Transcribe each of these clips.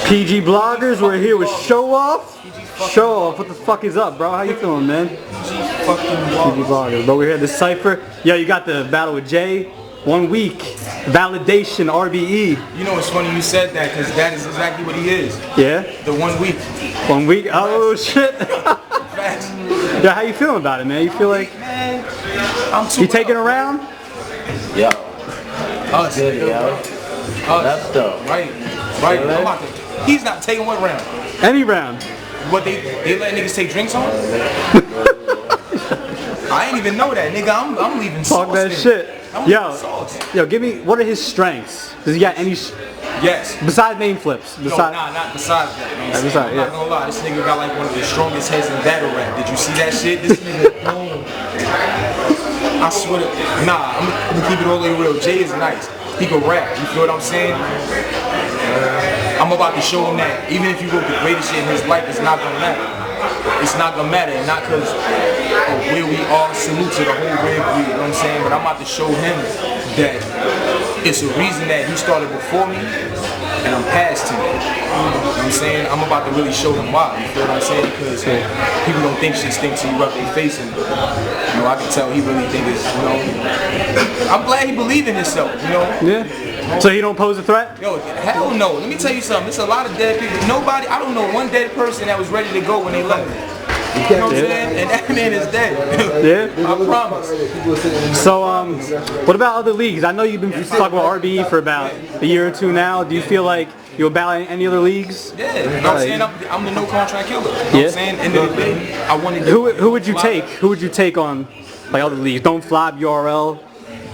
PG Bloggers, we're here with Showoff. Showoff, what the fuck is up, bro? How you feeling, man? PG Bloggers, bro. We're here at the Cypher. Yo, you got the battle with Jay. 1 week. Validation, RBE. You know, it's funny you said that, because that is exactly what he is. Yeah? The 1 week. 1 week? Oh, shit. Facts. Yeah, how you feeling about it, man? You feel like... Man, I'm too... You taking a round? Yo. Us. Good, yo. Us. That's dope. Right. I'm about to... He's not taking one round. Any round. What, they let niggas take drinks on? I ain't even know that, nigga. I'm leaving Talk sauce that in. shit. Yo, give me, what are his strengths? Does he got any... Yes. Besides name flips? No, not besides that. You know what I'm not gonna lie, this nigga got like one of the strongest heads in battle rap. Did you see that shit? This nigga, boom. I swear to... Nah, I'm gonna keep it all the way real. Jay is nice. He can rap, you feel what I'm saying? I'm about to show him that even if you wrote the greatest shit in his life, it's not gonna matter. It's not gonna matter, and not because of where we are. Salute to the whole red breed, you know what I'm saying? But I'm about to show him that it's a reason that he started before me, and I'm past him. You know what I'm saying? I'm about to really show him why, you feel what I'm saying? Because people don't think shit stinks till you rub their face in it. You know, I can tell he really think it's, you know. I'm glad he believe in himself, you know? Yeah. So he don't pose a threat? Yo, hell no. Let me tell you something. There's a lot of dead people. Nobody, I don't know one dead person that was ready to go when they left. You know what I'm saying? And that man is dead. Yeah? I promise. So, what about other leagues? I know you've been talking about RBE for about a year or two now. Do you feel like you'll battle in any other leagues? Yeah, you know what I'm saying? I'm the no contract killer. You know what I'm saying? End of the day, I want to do. Who would you take? Who would you take on like other leagues? Don't Flop, URL.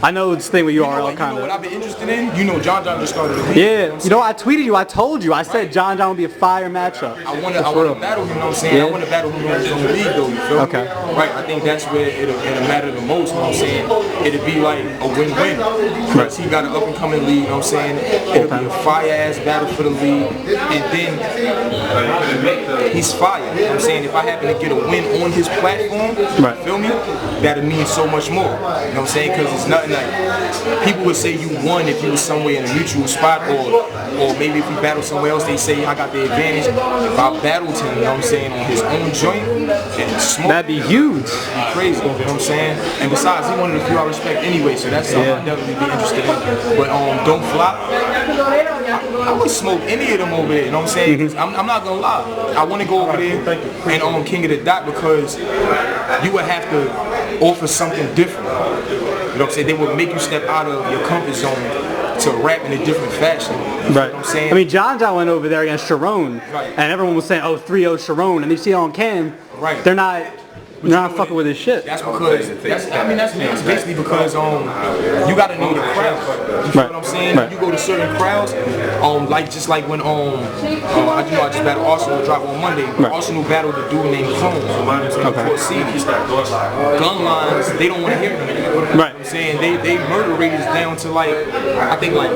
I know this thing with URL kind of. You know what I've been interested in? You know John just started the league. Yeah, you know I tweeted you, I told you, I said John would be a fire matchup. I want to battle him, you know what I'm saying? I want to battle him in the league though, you feel me? Right, I think that's where it'll matter the most, you know what I'm saying? It'll be like a win-win. Because he got an up-and-coming league, you know what I'm saying? It'll be a fire-ass battle for the league. And then he's fire, you know what I'm saying? If I happen to get a win on his platform, you feel me? That'll mean so much more, you know what I'm saying? Because it's nothing like, people would say you won if you was somewhere in a mutual spot, or maybe if you battle somewhere else, they say I got the advantage. If I battled him, you know what I'm saying, on his own joint and smoke, that'd be huge. That'd be crazy, you know what I'm saying? And besides, he one of the few I respect anyway, so that's something I'd definitely be interested in. But Don't Flop, I would smoke any of them over there, you know what I'm saying? 'Cause I'm not gonna lie, I want to go over there and King of the Dot, because you would have to offer something different. You know what I'm saying? They would make you step out of your comfort zone to rap in a different fashion. You know what I'm saying? I mean, John went over there against Sharon, and everyone was saying, oh, 3-0 Sharon, and you see it on cam, they're not fucking with his shit. That's because, that's basically because you gotta know the crowd. You feel what I'm saying? You go to certain crowds, just like when I just battled Arsenal drop on Monday. Arsenal battled a dude named Clone. Gun lines, they don't want to hear them anymore. You know what I'm saying? They murder rate is down to like, I think like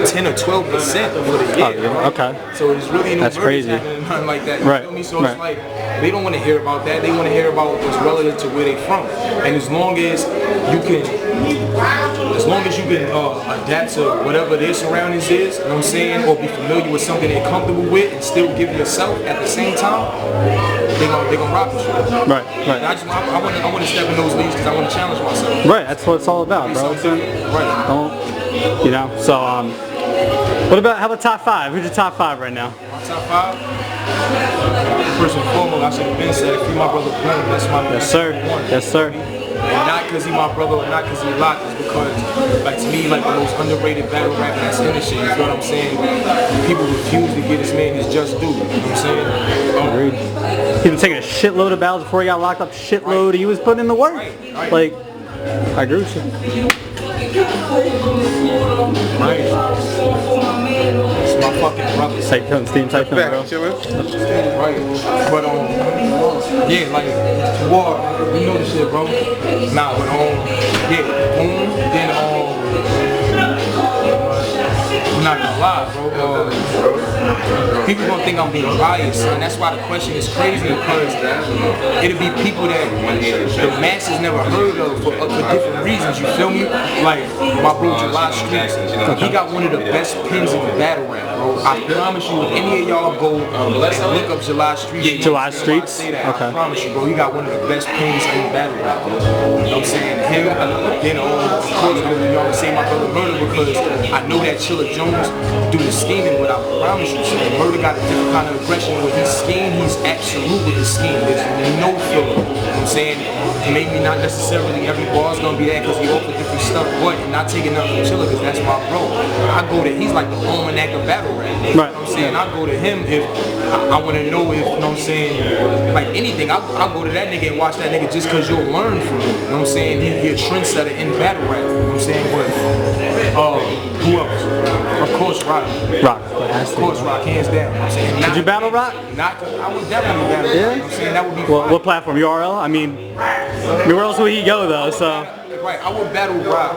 10 or 12% for the year. So there's really no murders happening, nothing like that. You feel me? So it's like, they don't want to hear about that. They want to hear about what's relative to where they from. And as long as you can adapt to whatever their surroundings is, you know what I'm saying, or be familiar with something they're comfortable with and still give yourself at the same time, they gonna rock with you. Right. I want to step in those leagues because I want to challenge myself. Right, that's what it's all about, bro. You know, so how about top 5? Who's your top 5 right now? My top 5? First and foremost, I should have been said, free my brother Boom. That's my Yes, sir. Yes, sir. And not because he's my brother or not because he locked, it's because, like, to me, like, the most underrated battle rapper that's in this shit, you feel what I'm saying? People refuse to give this man his just due, you know what I'm saying? Agreed. He was taking a shitload of battles before he got locked up, shitload. He was putting in the work. Like, I agree with you. It's my fucking brother. Steam type thing, bro. But yeah, like war, you know the shit, bro. Nah, but then I'm not gonna lie, bro. people gonna think I'm being biased, son. That's why the question is crazy, because it'll be people that the masses never heard of for different reasons, you feel me? Like my bro July Streets, he got one of the best pins in the battle rap, bro. I promise you, if any of y'all go and look up July Streets, July Streets? Okay. I promise you, bro, he got one of the best pins in the battle rap, bro. You know what I'm saying? Him, then of course, y'all say my brother Murder, because I know that Chilla Jones do the scheming, but I promise you, so Murder got a different kind of aggression. When he's schemed, he's absolute with his scheme. There's no filler. You know what I'm saying? Maybe not necessarily every bar's gonna be that because he offer different stuff, but not taking nothing from Chilla, because that's my bro. I go to, he's like the almanac of battle rap. You know what I'm saying? I go to him if I want to know if, you know what I'm saying, like anything. I'll go to that nigga and watch that nigga just because you'll learn from him. You know what I'm saying? He a trendsetter in battle rap. You know what I'm saying? But who else? Of course, Rock. Of course, Rock, hands down. You know what I'm saying? Did you battle Rock? I would definitely battle Rock. You know what I'm saying? That would be fun. What platform? URL? I mean, where else would he go though? So. Right, I would battle Rock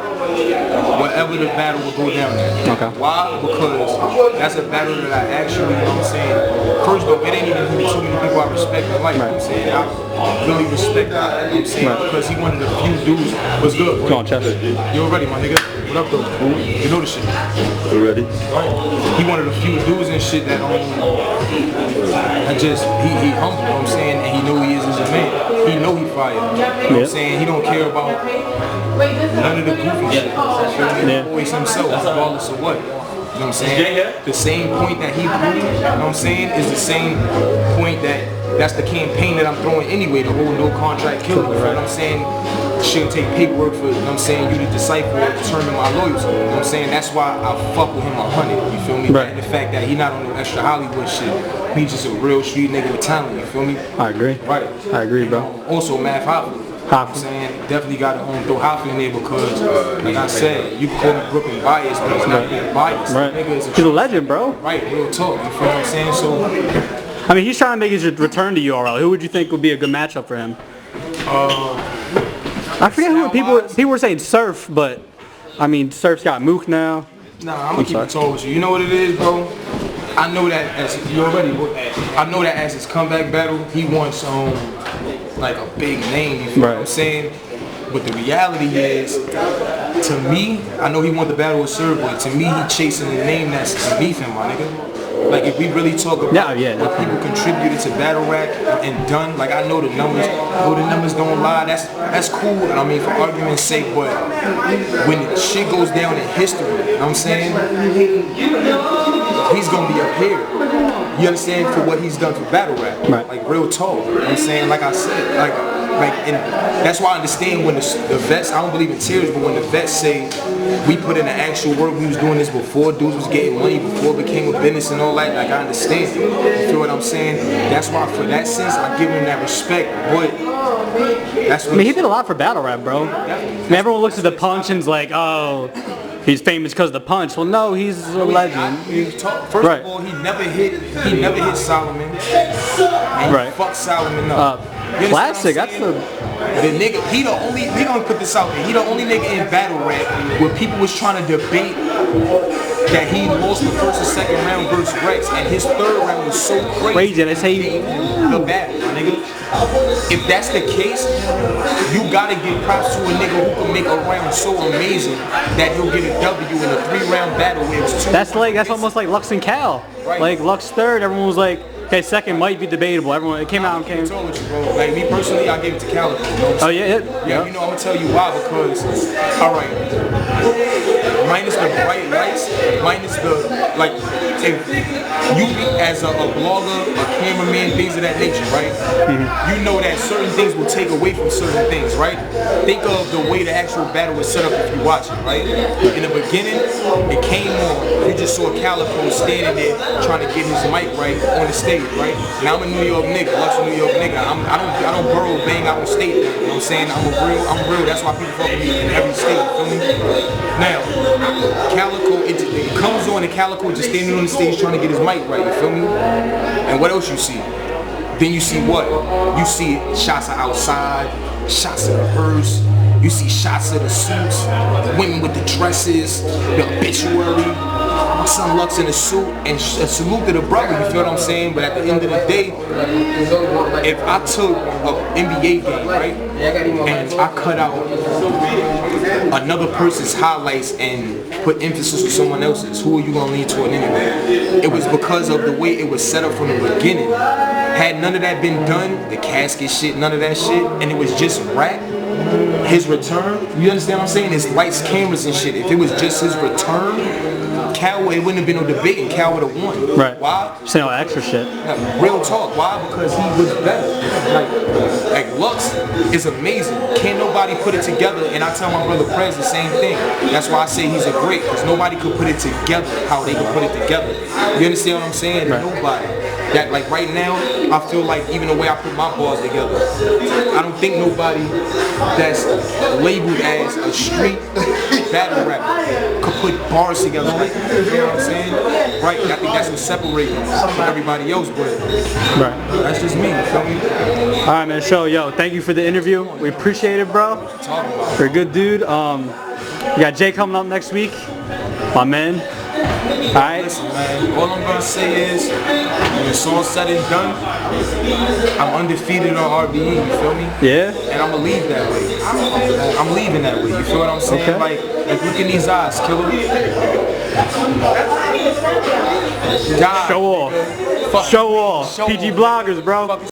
wherever the battle would go down there. Okay. Why? Because that's a battle that I actually, you know what I'm saying, first off, it ain't even too many people I respect in life, you know what I'm saying? I really respect that, you know what I'm saying, because he one of the few dudes. What's good, bro? Come on, Chester. You already, my nigga? What up, though? You know the shit. You ready? Right. He one of the few dudes and shit that he humble, you know what I'm saying, and he know he is as a man. He know he fire. You know what I'm saying? He don't care about none of the goofy shit. He always himself, regardless of what. You know what I'm saying? The same point that he proved, you know what I'm saying, is the same point that's the campaign that I'm throwing anyway, the whole no contract killer. You know what I'm saying? Shouldn't take paperwork for, you know what I'm saying, you to decipher or determine my loyalty. You know what I'm saying? That's why I fuck with him 100, you feel me? Right. And the fact that he not on no extra Hollywood shit. He's just a real street nigga with talent, you feel me? I agree. Right. I agree, bro. Also, Math Hopper. You know what I'm saying? Definitely got to throw Hopper in there because, like I said, you can call me Brooklyn biased, but it's not being biased. Right. Nigga He's a legend, bro. Right, real talk. You feel what I'm saying? So, I mean, he's trying to make his return to URL. Who would you think would be a good matchup for him? I forget who people were saying Surf, but I mean, Surf's got Mook now. Nah, I'm gonna keep it tall with you. You know what it is, bro? I know that as I know that as his comeback battle, he wants like a big name. You feel what I'm saying? But the reality is, to me, I know he won the battle with Surf, but to me, he chasing the name that's beneath him, my nigga. Like if we really talk about what people contributed to battle rap and done, like I know the numbers, don't lie. That's cool. I mean, for argument's sake, but when shit goes down in history, you know what I'm saying? He's gonna be up here. You understand, for what he's done for battle rap, like real talk. You know what I'm saying? Like I said, and that's why I understand when the vets, I don't believe in tears, but when the vets say we put in the actual work, we was doing this before, dudes was getting money before it became a business and all that, like I understand. You feel what I'm saying? That's why for that sense, I give him that respect, but that's what I mean, he did a lot for battle rap, bro. I mean, everyone looks at the punch and's like, oh, he's famous because of the punch. Well, no, he's a legend. First of all, he never hit Solomon. And he fucked Solomon up. Classic. That's the nigga. He gonna put this out there. He the only nigga in battle rap where people was trying to debate that he lost the first and second round versus Rex, and his third round was so crazy. They say the battle, nigga. If that's the case, you gotta give props to a nigga who can make a round so amazing that he'll get a W in a 3-round battle where it's 2. That's almost like Lux and Cal. Right. Like Lux third, everyone was like, okay, second might be debatable. Everyone, it came out and came. I told you, bro. Like me personally, I gave it to Calico. You know oh yeah. You know, I'm gonna tell you why, because all right, minus the bright lights, minus the like, if you as a blogger, a cameraman, things of that nature, right? You know that certain things will take away from certain things, right? Think of the way the actual battle was set up if you watch it, right? In the beginning, it came on. You just saw Calico standing there trying to get his mic right on the stage, right? Now I'm a New York nigga, Lux a New York nigga. I don't burrow bang out the state. You know what I'm saying? I'm real. That's why people fuck with me in every state. You feel me? Now, Calico, it comes on and Calico just standing on the stage trying to get his mic right. You feel me? And what else you see? Then you see what? You see shots of outside, shots of the hearse. You see shots of the suits, women with the dresses, the obituary. my son Lux in a suit and a salute to the brother, you feel what I'm saying? But at the end of the day, if I took an NBA game, right, and I cut out another person's highlights and put emphasis on someone else's, who are you gonna lean toward anyway? It was because of the way it was set up from the beginning. Had none of that been done, the casket shit, none of that shit, and it was just rap, his return, you understand what I'm saying? It's lights, cameras and shit. If it was just his return, Cal, it wouldn't have been no debate and Cal would have won. Right. Why? Saying all that extra shit. Real talk. Why? Because he was better. Like Lux is amazing. Can't nobody put it together. And I tell my brother Prez the same thing. That's why I say he's a great, because nobody could put it together how they could put it together. You understand what I'm saying? Right. Nobody. That like right now, I feel like even the way I put my bars together, I don't think nobody that's labeled as a street battle rapper could put bars together like that. You know what I'm saying? Right, I think that's what separates me from everybody else, but right. That's just me, you feel me? Alright man, Show, yo, thank you for the interview. We appreciate it, bro. You're a good dude. We got Jay coming up next week. My man. Alright. Listen, man, all I'm gonna say is when it's all said and done, I'm undefeated on RBE, you feel me? Yeah? And I'm gonna leave that way. I'm leaving that way, you feel what I'm saying? Okay. Like look in these eyes, killer. Show off. Show off. PG bloggers, bro.